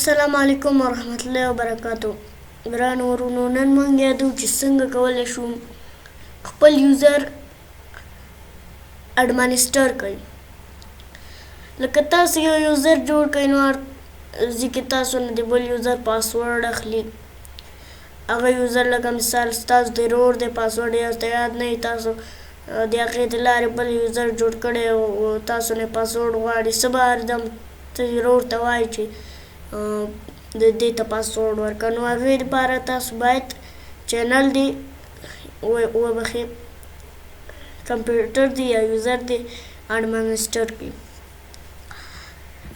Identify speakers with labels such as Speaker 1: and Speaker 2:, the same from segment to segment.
Speaker 1: السلام علیکم ورحمت الله وبرکاتو. ګرانو ورونو، نن موږ یادو چې څنګه کولی شو خپل یوزر اډمنسټر کړئ. لکه تاسو یو یوزر جوړ کړئ نو ځي کې تاسو نه د بل یوزر پاسورډ اخلي. هغه یوزر لکه مثال ستاسو د ورور د پاسورډ یې یاد نه وي، تاسو د هغې د لارې بل یوزر جوړ کړی او تاسو نه پاسورډ غواړي، څه به هردم ته ورور ته وایي چې د دې ته پاسورډ ورکړه. نو هغې دپاره تاسو باید چینل دې وبخښئ کمپیوټر دی یا یوزر دی اډمنسټر کړي.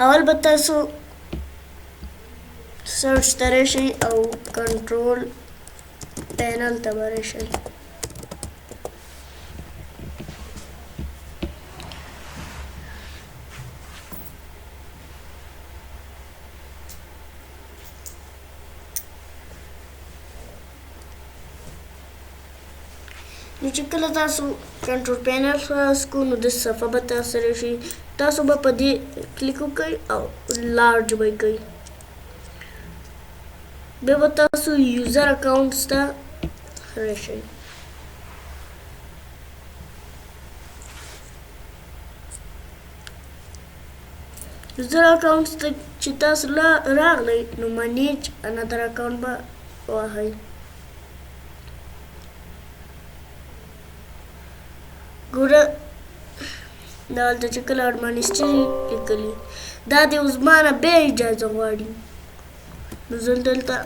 Speaker 1: اول به تاسو سرچ ته راشئ او کنټرول پینل ته به راشئ. نو چې کله تاسو کنټرول پینل خلاص کړو نو د صفحه به تاسو راشي، تاسو به په دې کلیک وکړئ او لارج به یې کوئ. بیا به تاسو یوزر اکاونټس ته راشئ. یوزر اکاونټس ته چې تاسو راغلی نو منیج انادر اکاونټ به ووهئ. ګوره دا هلته چې کله اډمنسټر لیکلي دا د زما نه بیا اجازه غواړي، نو زه دلته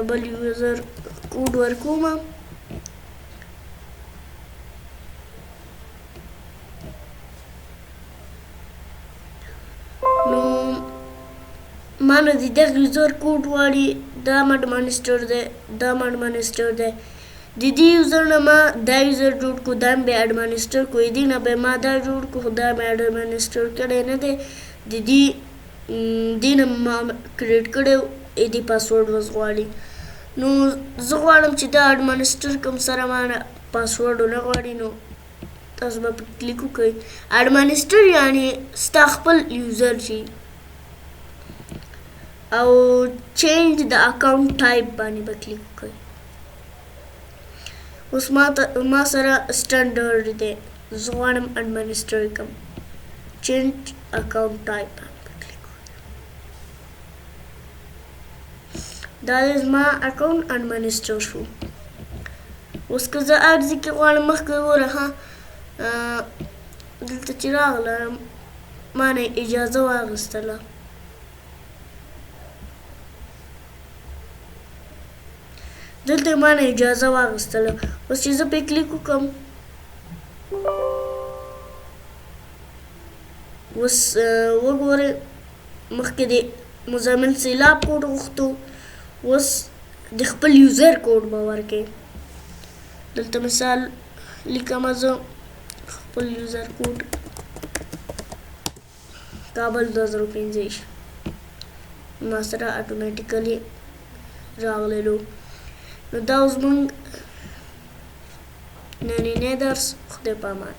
Speaker 1: بل یوزر کوډ ورکوم. نو ما نه د دغه یوزر کوډ غواړي، دا م اډمنسټر دی، دا م اډمنسټر دی. د دې یوزر نه ما دا یوزر جوړ کړو، دا مې بیا اډمنسټر کړو. د دې نه بیا ما دا جوړ کړو، خو دا مې اډمنسټر کړی نه دی. د دې نه ما کریټ کړی و، دې پاسورډ اوس غواړي. نو زه غواړم چې دا اډمنسټر کوم سره ما نه پاسورډ ونه غواړي، نو تاسو به په کلیک وکړئ. اډمنسټر یعنې ستا خپل یوزر چې او چینج د اکاونټ ټایپ باندې به کلیک وکړئ. اوس ما سره سټنډرډ دی، زه غواړم اډمنسټر کړم. چینج اکاونټ ټایپ دا دی زما اکاونټ اډمنسټر شو. اوس که زه هر ځای کې غواړم مخکې وګوره دلته چې راغله ما نه اجازه واخیستله. دلته ما نه اجازه واخیستله. اوس چې زه پرې کلیک وکړم اوس وګورئ مخکې د مزمن سېلاب کوډ غوښتو، اوس د خپل یوزر کوډ به ورکړئ. دلته مثال لیکمه زه خپل یوزر کوډ کابل 2025 ما سره اټومیټیکلی راغلی. نو دا اوس موږ نننی درس خدای په امان.